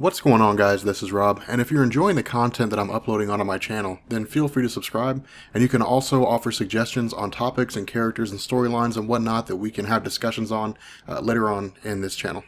What's going on, guys? This is Rob, and if you're enjoying the content that I'm uploading onto my channel, then feel free to subscribe, and you can also offer suggestions on topics and characters and storylines and whatnot that we can have discussions on later on in this channel.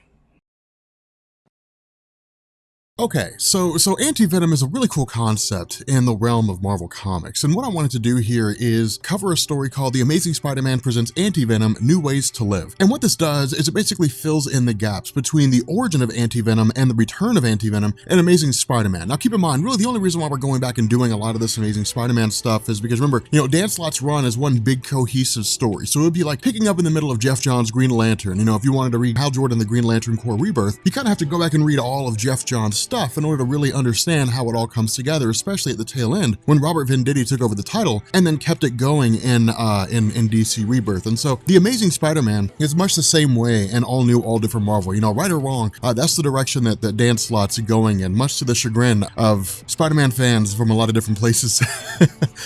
Okay, so anti-venom is a really cool concept in the realm of Marvel Comics, and what I wanted to do here is cover a story called The Amazing Spider-Man Presents Anti-Venom: New Ways to Live. And what this does is it basically fills in the gaps between the origin of anti-venom and the return of anti-venom in Amazing Spider-Man. Now keep in mind, really the only reason why we're going back and doing a lot of this Amazing Spider-Man stuff is because remember, Dan Slott's run is one big cohesive story, so it would be like picking up in the middle of Jeff Johns' Green Lantern. If you wanted to read Hal Jordan, the Green Lantern Corps Rebirth, you kind of have to go back and read all of Jeff Johns' stuff in order to really understand how it all comes together, especially at the tail end when Robert Venditti took over the title and then kept it going in DC Rebirth. And so the Amazing Spider-Man is much the same way in all new, all different Marvel. Right or wrong, that's the direction that Dan Slott's going in, much to the chagrin of Spider-Man fans from a lot of different places.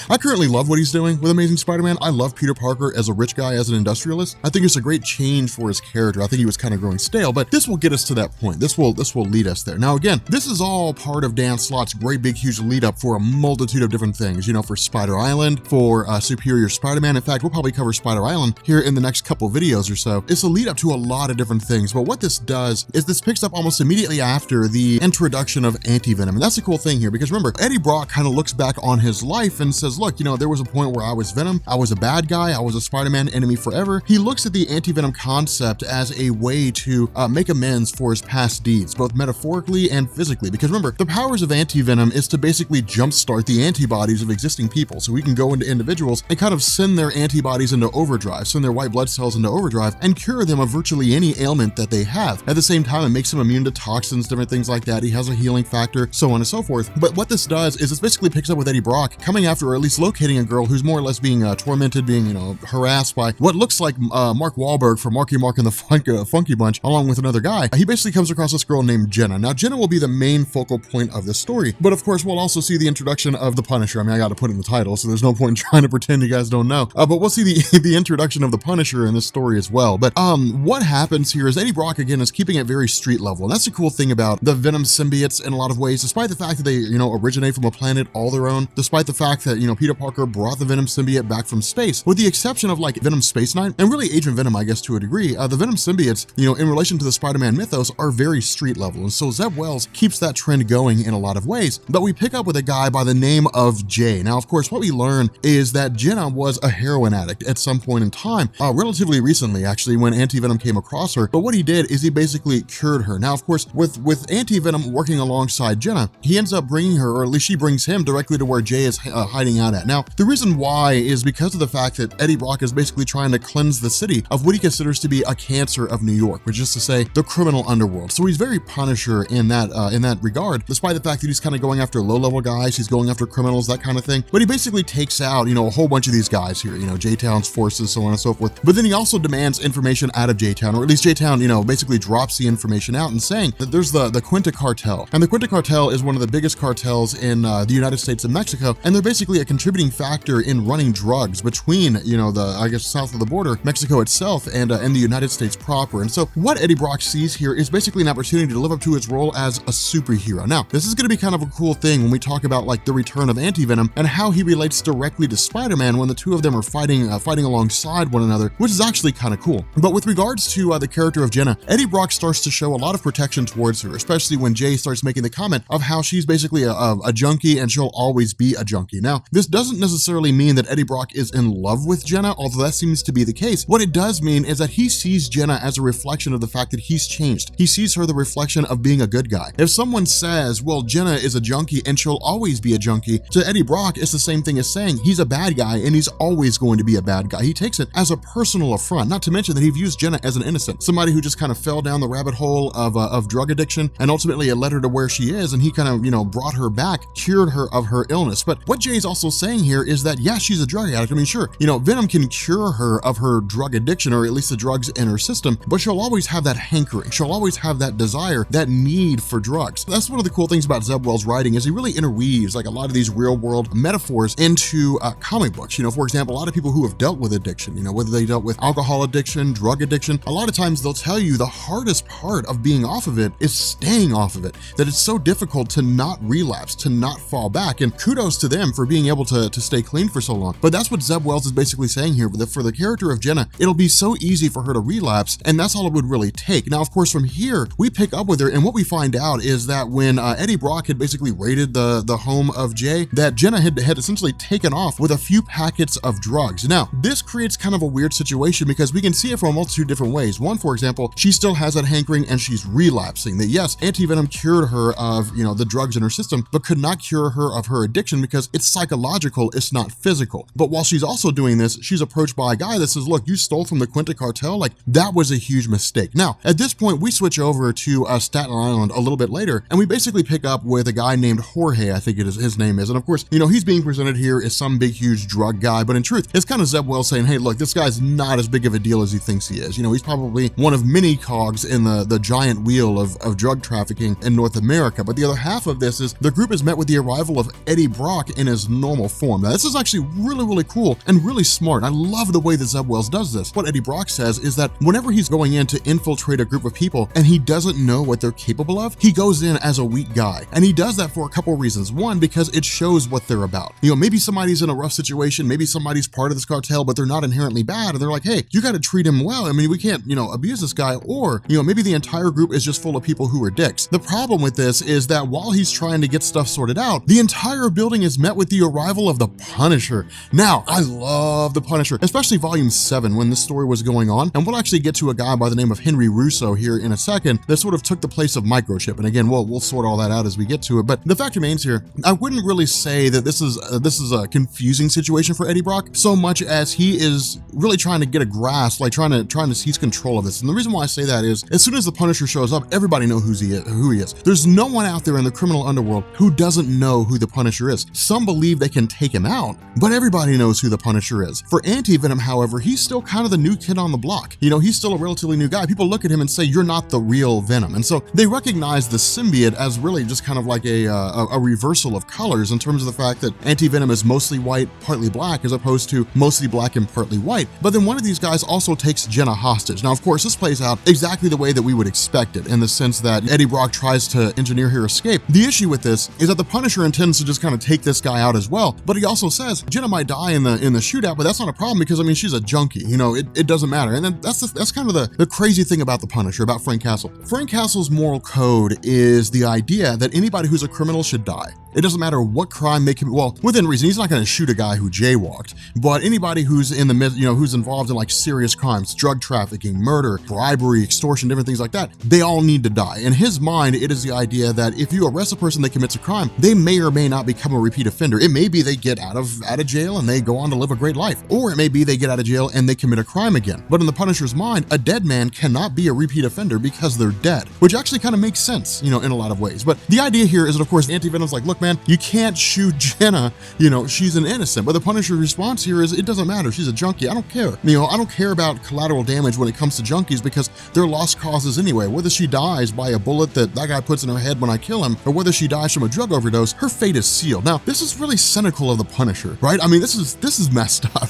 I currently love what he's doing with Amazing Spider-Man. I love Peter Parker as a rich guy, as an industrialist. I think it's a great change for his character. I think he was kind of growing stale, but this will get us to that point. This will lead us there. Now again, this is all part of Dan Slott's great big huge lead up for a multitude of different things, for Spider Island, for Superior Spider-Man. In fact, we'll probably cover Spider Island here in the next couple videos or so. It's a lead up to a lot of different things, but what this does is this picks up almost immediately after the introduction of anti-venom. And that's the cool thing here, because remember, Eddie Brock kind of looks back on his life and says, look, there was a point where I was Venom, I was a bad guy, I was a Spider-Man enemy forever. He looks at the anti-venom concept as a way to make amends for his past deeds, both metaphorically and physically, because remember, the powers of anti-venom is to basically jumpstart the antibodies of existing people. So we can go into individuals and kind of send their antibodies into overdrive, send their white blood cells into overdrive, and cure them of virtually any ailment that they have. At the same time, it makes them immune to toxins, different things like that. He has a healing factor, so on and so forth. But what this does is it basically picks up with Eddie Brock coming after, or at least locating a girl who's more or less being tormented, being, harassed by what looks like Mark Wahlberg from Marky Mark and the Funky Bunch, along with another guy. He basically comes across this girl named Jenna. Now, Jenna will be the main focal point of this story, but of course, we'll also see the introduction of the Punisher. I got to put in the title, so there's no point in trying to pretend you guys don't know. But we'll see the introduction of the Punisher in this story as well. But what happens here is Eddie Brock, again, is keeping it very street level. And that's the cool thing about the Venom symbiotes in a lot of ways, despite the fact that they, originate from a planet all their own, despite the fact that, Peter Parker brought the Venom symbiote back from space, with the exception of like Venom Space Knight, and really Agent Venom, I guess, to a degree, the Venom symbiotes, in relation to the Spider-Man mythos, are very street level. And so Zeb Wells keeps that trend going in a lot of ways. But we pick up with a guy by the name of Jay. Now, of course, what we learn is that Jenna was a heroin addict at some point in time, relatively recently, actually, when anti-venom came across her. But what he did is he basically cured her. Now, of course, with anti-venom working alongside Jenna, he ends up bringing her, or at least she brings him, directly to where Jay is hiding out at. Now, the reason why is because of the fact that Eddie Brock is basically trying to cleanse the city of what he considers to be a cancer of New York, which is to say, the criminal underworld. So he's very Punisher in that regard, despite the fact that he's kind of going after low-level guys, he's going after criminals, that kind of thing. But he basically takes out, a whole bunch of these guys here, J-Town's forces, so on and so forth. But then he also demands information out of J-Town, or at least J-Town, basically drops the information out and saying that there's the Quinta Cartel. And the Quinta Cartel is one of the biggest cartels in the United States and Mexico, and they're basically a contributing factor in running drugs between, I guess, south of the border, Mexico itself, and the United States proper. And so what Eddie Brock sees here is basically an opportunity to live up to his role as a superhero. Now, this is going to be kind of a cool thing when we talk about like the return of anti-venom and how he relates directly to Spider-Man when the two of them are fighting alongside one another, which is actually kind of cool. But with regards to the character of Jenna, Eddie Brock starts to show a lot of protection towards her, especially when Jay starts making the comment of how she's basically a junkie and she'll always be a junkie. Now, this doesn't necessarily mean that Eddie Brock is in love with Jenna, although that seems to be the case. What it does mean is that he sees Jenna as a reflection of the fact that he's changed. He sees her the reflection of being a good guy. If someone says, well, Jenna is a junkie and she'll always be a junkie, to Eddie Brock, it's the same thing as saying he's a bad guy and he's always going to be a bad guy. He takes it as a personal affront, not to mention that he views Jenna as an innocent, somebody who just kind of fell down the rabbit hole of drug addiction, and ultimately it led her to where she is, and he kind of, brought her back, cured her of her illness. But what Jay's also saying here is that, yeah, she's a drug addict. I mean, sure, Venom can cure her of her drug addiction, or at least the drugs in her system, but she'll always have that hankering. She'll always have that desire, that need for drugs. drugs. That's one of the cool things about Zeb Wells' writing is he really interweaves like a lot of these real world metaphors into comic books. You know, for example, a lot of people who have dealt with addiction, you know, whether they dealt with alcohol addiction, drug addiction, a lot of times they'll tell you the hardest part of being off of it is staying off of it, that it's so difficult to not relapse, to not fall back. And kudos to them for being able to stay clean for so long. But that's what Zeb Wells is basically saying here. For the character of Jenna, it'll be so easy for her to relapse, and that's all it would really take. Now, of course, from here, we pick up with her, and what we find out is that when Eddie Brock had basically raided the home of Jay, that Jenna had essentially taken off with a few packets of drugs. Now, this creates kind of a weird situation because we can see it from a multitude of different ways. One, for example, she still has that hankering and she's relapsing. That yes, anti-venom cured her of, you know, the drugs in her system, but could not cure her of her addiction because it's psychological, it's not physical. But while she's also doing this, she's approached by a guy that says, look, you stole from the Quinta cartel. Like, that was a huge mistake. Now, at this point, we switch over to Staten Island a little bit later, and we basically pick up with a guy named Jorge, I think his name is. And of course, you know, he's being presented here as some big, huge drug guy, but in truth, it's kind of Zeb Wells saying, hey, look, this guy's not as big of a deal as he thinks he is. You know, he's probably one of many cogs in the giant wheel of drug trafficking in North America. But the other half of this is the group is met with the arrival of Eddie Brock in his normal form. Now, this is actually really, really cool and really smart. I love the way that Zeb Wells does this. What Eddie Brock says is that whenever he's going in to infiltrate a group of people and he doesn't know what they're capable of, he goes in as a weak guy. And he does that for a couple of reasons. One, because it shows what they're about. You know, maybe somebody's in a rough situation, maybe somebody's part of this cartel, but they're not inherently bad. And they're like, hey, you got to treat him well. I mean, we can't, you know, abuse this guy. Or, you know, maybe the entire group is just full of people who are dicks. The problem with this is that while he's trying to get stuff sorted out, the entire building is met with the arrival of the Punisher. Now, I love the Punisher, especially volume 7 when this story was going on. And we'll actually get to a guy by the name of Henry Russo here in a second that sort of took the place of Microchip. And again, we'll sort all that out as we get to it. But the fact remains here, I wouldn't really say that this is a confusing situation for Eddie Brock so much as he is really trying to get a grasp, like trying to seize control of this. And the reason why I say that is as soon as the Punisher shows up, everybody knows who he is. There's no one out there in the criminal underworld who doesn't know who the Punisher is. Some believe they can take him out, but everybody knows who the Punisher is. For Anti-Venom, however, he's still kind of the new kid on the block. You know, he's still a relatively new guy. People look at him and say, you're not the real Venom. And so they recognize the symbiote as really just kind of like a reversal of colors in terms of the fact that Anti-Venom is mostly white, partly black, as opposed to mostly black and partly white. But then one of these guys also takes Jenna hostage. Now, of course, this plays out exactly the way that we would expect it, in the sense that Eddie Brock tries to engineer her escape. The issue with this is that the Punisher intends to just kind of take this guy out as well. But he also says Jenna might die in the shootout, but that's not a problem because, I mean, she's a junkie. You know, it doesn't matter. And then that's kind of the crazy thing about the Punisher, about Frank Castle. Frank Castle's moral code is the idea that anybody who's a criminal should die. It doesn't matter what crime they commit. Well, within reason, he's not going to shoot a guy who jaywalked, but anybody who's in the who's involved in like serious crimes, drug trafficking, murder, bribery, extortion, different things like that, they all need to die. In his mind, it is the idea that if you arrest a person that commits a crime, they may or may not become a repeat offender. It may be they get out of jail and they go on to live a great life, or it may be they get out of jail and they commit a crime again. But in the Punisher's mind, a dead man cannot be a repeat offender because they're dead, which actually kind of makes sense, you know, in a lot of ways. But the idea here is that, of course, Anti-Venom's like, look, man, you can't shoot Jenna, you know, she's an innocent. But the Punisher's response here is, it doesn't matter, she's a junkie, I don't care. You know, I don't care about collateral damage when it comes to junkies because they're lost causes anyway. Whether she dies by a bullet that guy puts in her head when I kill him, or whether she dies from a drug overdose, her fate is sealed. Now, this is really cynical of the Punisher, right? I mean, this is messed up.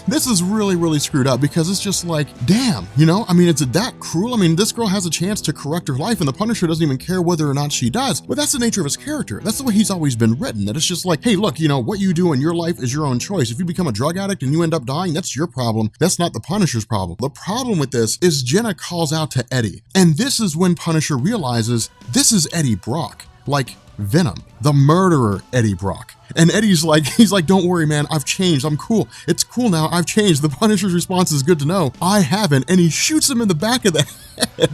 This is really, really screwed up because it's just like, damn, you know, I mean, it's that cruel. I mean, this girl has a chance to correct her life and the Punisher doesn't even care whether or not she does. But that's the nature of his character. That's the way he's always been written, that it's just like, hey, look, you know, what you do in your life is your own choice. If you become a drug addict and you end up dying, that's your problem. That's not the Punisher's problem. The problem with this is Jenna calls out to Eddie. And this is when Punisher realizes this is Eddie Brock, like Venom, the murderer Eddie Brock. And Eddie's like, he's like, don't worry, man, I've changed. I'm cool. It's cool now. I've changed. The Punisher's response is good to know. I haven't. And he shoots him in the back of the head.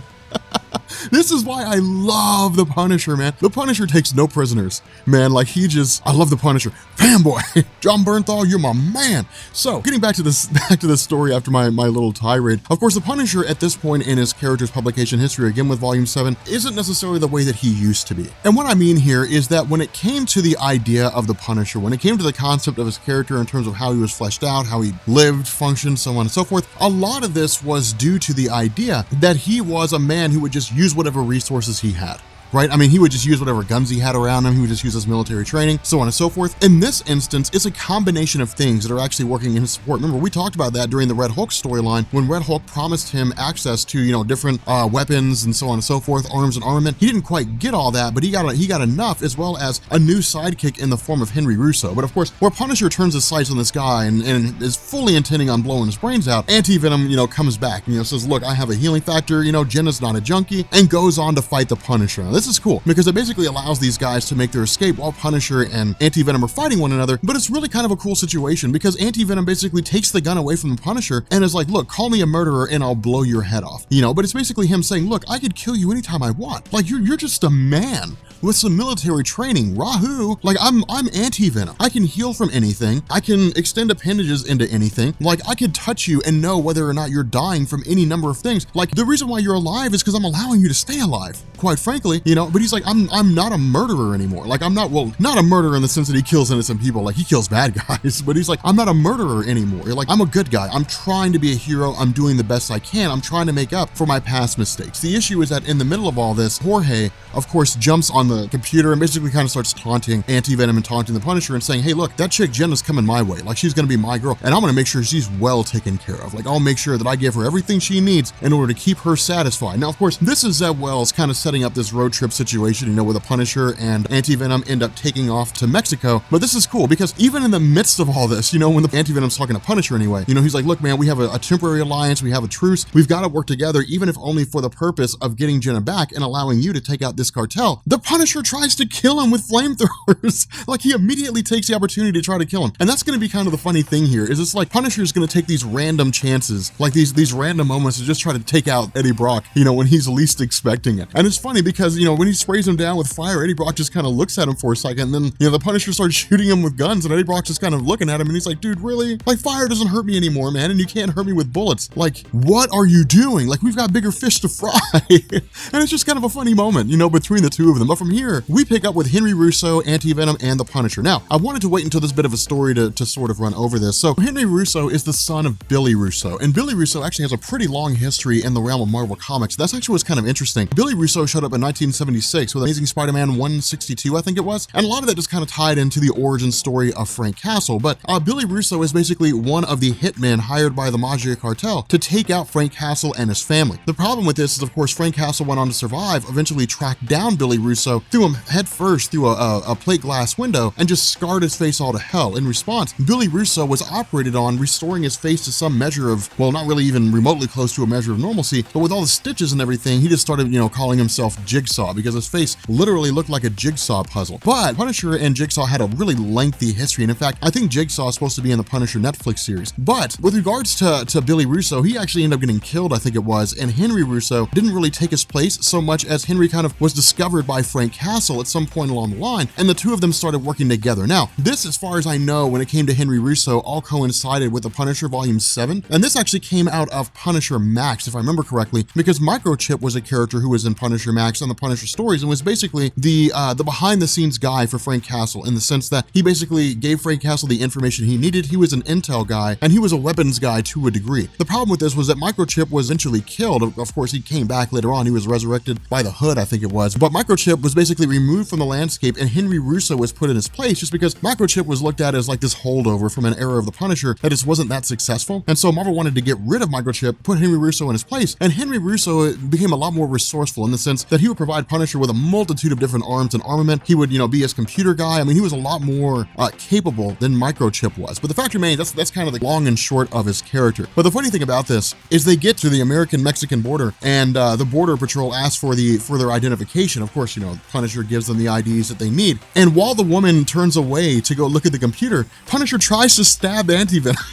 This is why I love the Punisher, man. The Punisher takes no prisoners, man. Like I love the Punisher. Fanboy, John Bernthal, you're my man. So getting back to this story after my little tirade. Of course, the Punisher at this point in his character's publication history, again with volume 7, isn't necessarily the way that he used to be. And what I mean here is that when it came to the idea of the Punisher, when it came to the concept of his character in terms of how he was fleshed out, how he lived, functioned, so on and so forth, a lot of this was due to the idea that he was a man who would just use whatever resources he had. right? I mean, he would just use whatever guns he had around him. He would just use his military training, so on and so forth. In this instance, it's a combination of things that are actually working in his support. Remember, we talked about that during the Red Hulk storyline when Red Hulk promised him access to, different weapons and so on and so forth, arms and armament. He didn't quite get all that, but he got enough, as well as a new sidekick in the form of Henry Russo. But of course, where Punisher turns his sights on this guy and is fully intending on blowing his brains out, Anti-Venom, comes back and says, look, I have a healing factor, Jenna's not a junkie, and goes on to fight the Punisher. Now, this is cool because it basically allows these guys to make their escape while Punisher and Anti-Venom are fighting one another. But it's really kind of a cool situation because Anti-Venom basically takes the gun away from the Punisher and is like, look, call me a murderer and I'll blow your head off. But it's basically him saying, look, I could kill you anytime I want. Like, you're just a man with some military training. Rahoo. Like, I'm Anti-Venom. I can heal from anything. I can extend appendages into anything. Like, I could touch you and know whether or not you're dying from any number of things. Like, the reason why you're alive is because I'm allowing you to stay alive, quite frankly, but he's like, I'm not a murderer anymore. Like, I'm not a murderer in the sense that he kills innocent people. Like, he kills bad guys, but he's like, I'm not a murderer anymore. You're like, I'm a good guy. I'm trying to be a hero. I'm doing the best I can. I'm trying to make up for my past mistakes. The issue is that in the middle of all this, Jorge, of course, jumps on the computer and basically kind of starts taunting Anti-Venom and taunting the Punisher and saying, hey, look, that chick Jenna's coming my way. Like, she's going to be my girl, and I'm going to make sure she's well taken care of. Like, I'll make sure that I give her everything she needs in order to keep her satisfied. Now, of course, this is Zeb Wells kind of setting up this road trip situation, where the Punisher and Anti-Venom end up taking off to Mexico. But this is cool because even in the midst of all this, when the Anti-Venom's talking to Punisher anyway, he's like, look, man, we have a temporary alliance. We have a truce. We've got to work together, even if only for the purpose of getting Jenna back and allowing you to take out this cartel. The Punisher tries to kill him with flamethrowers. Like, he immediately takes the opportunity to try to kill him. And that's going to be kind of the funny thing here, is it's like Punisher's going to take these random chances, like these random moments to just try to take out Eddie Brock, when he's least expecting it. And it's funny because, when he sprays him down with fire, Eddie Brock just kind of looks at him for a second, and then, the Punisher starts shooting him with guns, and Eddie Brock's just kind of looking at him, and he's like, dude, really? Like, fire doesn't hurt me anymore, man, and you can't hurt me with bullets. Like, what are you doing? Like, we've got bigger fish to fry. And it's just kind of a funny moment, between the two of them. But from here, we pick up with Henry Russo, Anti-Venom, and the Punisher. Now, I wanted to wait until this bit of a story to sort of run over this. So Henry Russo is the son of Billy Russo, and Billy Russo actually has a pretty long history in the realm of Marvel Comics. That's actually what's kind of interesting. Billy Russo showed up in 1976 with Amazing Spider-Man 162, I think it was, and a lot of that just kind of tied into the origin story of Frank Castle. But Billy Russo is basically one of the hitmen hired by the Maggia cartel to take out Frank Castle and his family. The problem with this is, of course, Frank Castle went on to survive, eventually tracked down Billy Russo, threw him head first through a plate glass window, and just scarred his face all to hell. In response, Billy Russo was operated on, restoring his face to some measure of, well, not really even remotely close to a measure of normalcy, but with all the stitches and everything, he just started, calling himself Jigsaw, because his face literally looked like a jigsaw puzzle. But Punisher and Jigsaw had a really lengthy history, and in fact, I think Jigsaw is supposed to be in the Punisher Netflix series. But with regards to Billy Russo, he actually ended up getting killed, I think it was, and Henry Russo didn't really take his place so much as Henry kind of was discovered by Frank Castle at some point along the line, and the two of them started working together. Now, this, as far as I know, when it came to Henry Russo, all coincided with the Punisher Volume 7, and this actually came out of Punisher Max, if I remember correctly, because Microchip was a character who was in Punisher Max and the Punisher stories, and was basically the behind-the-scenes guy for Frank Castle, in the sense that he basically gave Frank Castle the information he needed. He was an intel guy, and he was a weapons guy to a degree. The problem with this was that Microchip was eventually killed. Of course, he came back later on. He was resurrected by the Hood, I think it was. But Microchip was basically removed from the landscape, and Henry Russo was put in his place just because Microchip was looked at as like this holdover from an era of the Punisher that just wasn't that successful. And so Marvel wanted to get rid of Microchip, put Henry Russo in his place, and Henry Russo became a lot more resourceful in the sense that he would provide Punisher with a multitude of different arms and armament. He would, be his computer guy. I mean, he was a lot more capable than Microchip was. But the fact remains, that's kind of the long and short of his character. But the funny thing about this is they get to the American-Mexican border, and the Border Patrol asks for their identification. Of course, Punisher gives them the IDs that they need. And while the woman turns away to go look at the computer, Punisher tries to stab Anti-Venom.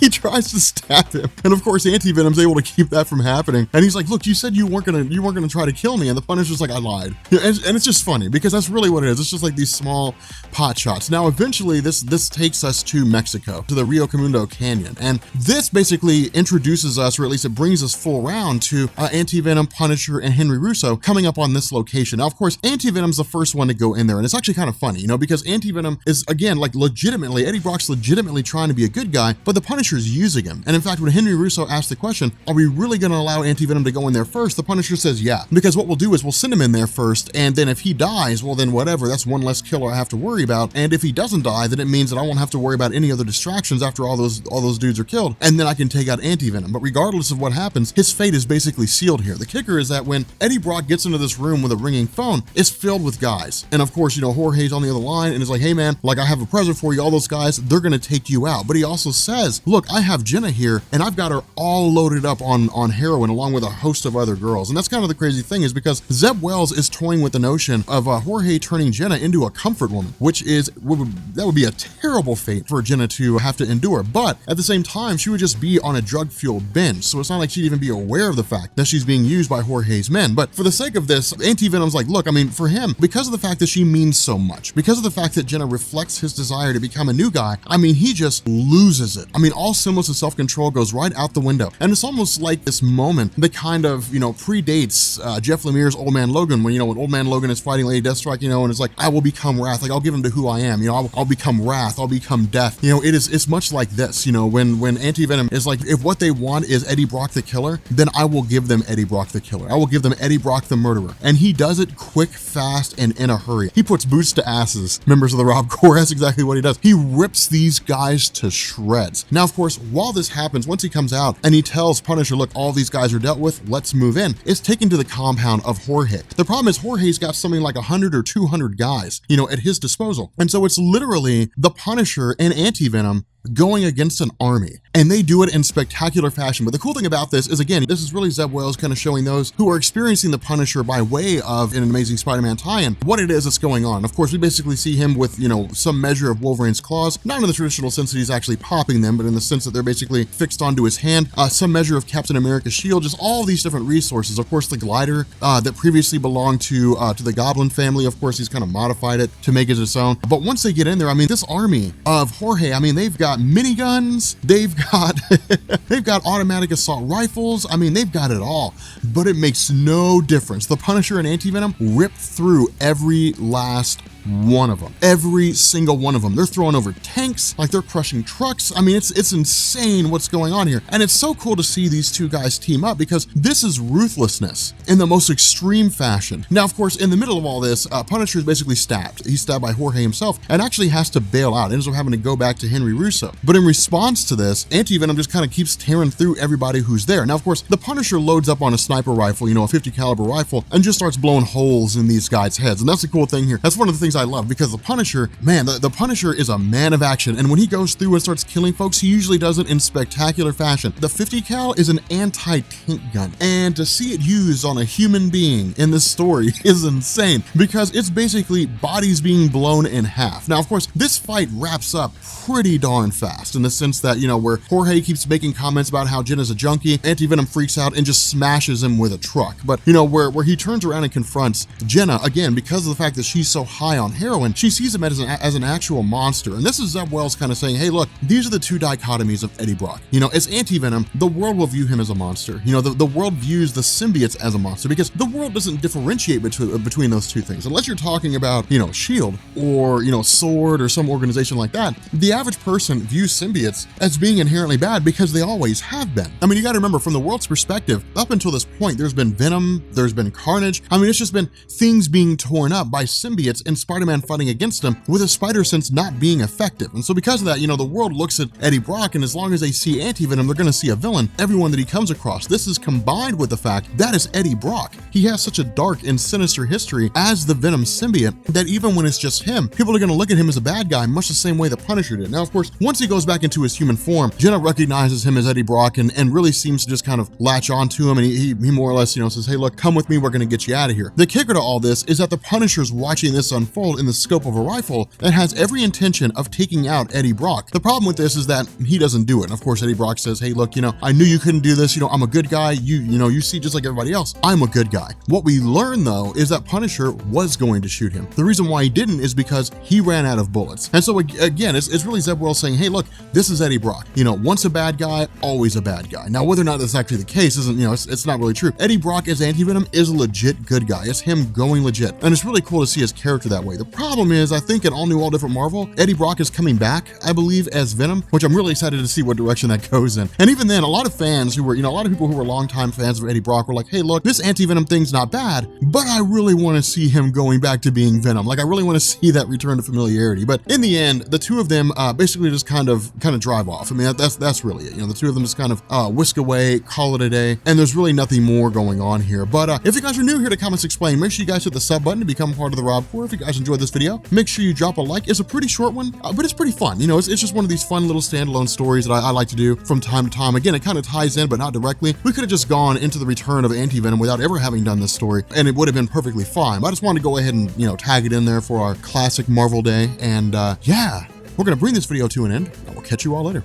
He tries to stab him, and of course Anti-Venom's able to keep that from happening. And he's like, look, you said you weren't gonna try to kill me, and the Punisher's like, I lied. And it's just funny because that's really what it is. It's just like these small pot shots. Now eventually this takes us to Mexico, to the Rio Comundo Canyon, and this basically introduces us, or at least it brings us full round to Anti-Venom, Punisher, and Henry Russo coming up on this location. Now of course Anti-Venom's the first one to go in there, and it's actually kind of funny, because Anti-Venom is, again, like legitimately, Eddie Brock's legitimately trying to be a good guy, but the Punisher Punisher's using him. And in fact, when Henry Russo asked the question, are we really going to allow Anti-Venom to go in there first? The Punisher says yeah, because what we'll do is we'll send him in there first, and then if he dies, well then whatever, that's one less killer I have to worry about. And if he doesn't die, then it means that I won't have to worry about any other distractions after all those dudes are killed, and then I can take out Anti-Venom. But regardless of what happens, his fate is basically sealed here. The kicker is that when Eddie Brock gets into this room with a ringing phone, it's filled with guys. And of course, Jorge's on the other line and is like, hey man, like I have a present for you, all those guys, they're gonna take you out. But he also says, look, I have Jenna here and I've got her all loaded up on heroin along with a host of other girls. And that's kind of the crazy thing, is because Zeb Wells is toying with the notion of Jorge turning Jenna into a comfort woman, which is, that would be a terrible fate for Jenna to have to endure. But at the same time, she would just be on a drug-fueled binge. So it's not like she'd even be aware of the fact that she's being used by Jorge's men. But for the sake of this, Anti-Venom's like, look, I mean, for him, because of the fact that she means so much, because of the fact that Jenna reflects his desire to become a new guy, I mean, he just loses it. I mean, all semblance of self-control goes right out the window. And it's almost like this moment that kind of, predates Jeff Lemire's Old Man Logan, when Old Man Logan is fighting Lady Deathstrike, and it's like, I will become Wrath, like I'll give him to who I am, I'll become Wrath, I'll become Death. It's much like this, when Anti-Venom is like, if what they want is Eddie Brock the killer, then I will give them Eddie Brock the killer. I will give them Eddie Brock the murderer. And he does it quick, fast, and in a hurry. He puts boots to asses, members of the Rob Corps. That's exactly what he does. He rips these guys to shreds. Now, of course, while this happens, once he comes out and he tells Punisher, look, all these guys are dealt with, let's move in, it's taken to the compound of Jorge. The problem is Jorge's got something like 100 or 200 guys, at his disposal. And so it's literally the Punisher and Anti-Venom going against an army, and they do it in spectacular fashion. But the cool thing about this is, again, this is really Zeb Wells kind of showing those who are experiencing the Punisher by way of an Amazing Spider-Man tie-in what it is that's going on. Of course, we basically see him with, some measure of Wolverine's claws, not in the traditional sense that he's actually popping them, but in the sense that they're basically fixed onto his hand, some measure of Captain America's shield, just all these different resources. Of course, the glider that previously belonged to the Goblin family, of course, he's kind of modified it to make it his own. But once they get in there, I mean, this army of Jorge, I mean, they've got miniguns, they've got automatic assault rifles. I mean, they've got it all, but it makes no difference. The Punisher and Anti-Venom rip through every last one of them, every single one of them. They're throwing over tanks, like they're crushing trucks. I mean, it's insane what's going on here. And it's so cool to see these two guys team up, because this is ruthlessness in the most extreme fashion. Now, of course, in the middle of all this, Punisher is basically stabbed. He's stabbed by Jorge himself and actually has to bail out, ends up having to go back to Henry Russo. But in response to this, Anti-Venom just kind of keeps tearing through everybody who's there. Now, of course, the Punisher loads up on a sniper rifle, a 50 caliber rifle, and just starts blowing holes in these guys' heads. And that's the cool thing here. That's one of the things I love, because the Punisher, man, the Punisher is a man of action. And when he goes through and starts killing folks, he usually does it in spectacular fashion. The 50 cal is an anti-tank gun. And to see it used on a human being in this story is insane, because it's basically bodies being blown in half. Now, of course, this fight wraps up pretty darn fast, in the sense that, where Jorge keeps making comments about how Jenna's a junkie, Anti-Venom freaks out and just smashes him with a truck. But, where he turns around and confronts Jenna, again, because of the fact that she's so high on heroin, she sees him as an actual monster. And this is Zeb Wells kind of saying, hey, look, these are the two dichotomies of Eddie Brock. As Anti-Venom, the world will view him as a monster. The world views the symbiotes as a monster, because the world doesn't differentiate between those two things. Unless you're talking about, S.H.I.E.L.D. or, SWORD or some organization like that, the average person views symbiotes as being inherently bad, because they always have been. I mean, you got to remember, from the world's perspective, up until this point, there's been Venom, there's been Carnage. I mean, it's just been things being torn up by symbiotes and Spider-Man fighting against them with a spider sense not being effective. And so because of that, the world looks at Eddie Brock, and as long as they see Anti-Venom, they're going to see a villain, everyone that he comes across. This is combined with the fact that is Eddie Brock. He has such a dark and sinister history as the Venom symbiote that even when it's just him, people are going to look at him as a bad guy, much the same way the Punisher did. Now, of course, once he goes back into his human form, Jenna recognizes him as Eddie Brock and really seems to just kind of latch onto him, and he more or less, says, hey, look, come with me, we're going to get you out of here. The kicker to all this is that the Punisher's watching this unfold in the scope of a rifle and has every intention of taking out Eddie Brock. The problem with this is that he doesn't do it. And of course, Eddie Brock says, hey, look, I knew you couldn't do this. I'm a good guy. You see, just like everybody else, I'm a good guy. What we learn, though, is that Punisher was going to shoot him. The reason why he didn't is because he ran out of bullets. And so again, it's really Zeb Wells saying, saying, hey, look, this is Eddie Brock. You know, once a bad guy, always a bad guy. Now, whether or not that's actually the case isn't, you know, it's not really true. Eddie Brock as Anti-Venom is a legit good guy. It's him going legit. And it's really cool to see his character that way. The problem is, I think in All New, All Different Marvel, Eddie Brock is coming back, I believe, as Venom, which I'm really excited to see what direction that goes in. And even then, a lot of fans who were, you know, a lot of people who were longtime fans of Eddie Brock were like, hey, look, this Anti-Venom thing's not bad, but I really want to see him going back to being Venom. Like, I really want to see that return to familiarity. But in the end, the two of them basically just kind of drive off. I mean, that's really it. You know, the two of them just kind of whisk away, call it a day, and there's really nothing more going on here. But if you guys are new here to Comics Explained, make sure you guys hit the sub button to become part of the Rob Corps. If you guys enjoyed this video, make sure you drop a like. It's a pretty short one, but it's pretty fun. You know, it's just one of these fun little standalone stories that I like to do from time to time. Again, it kind of ties in, but not directly. We could have just gone into the return of Anti-Venom without ever having done this story, and it would have been perfectly fine. But I just wanted to go ahead and, you know, tag it in there for our classic Marvel day. And yeah, we're going to bring this video to an end. I will catch you all later.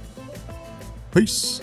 Peace.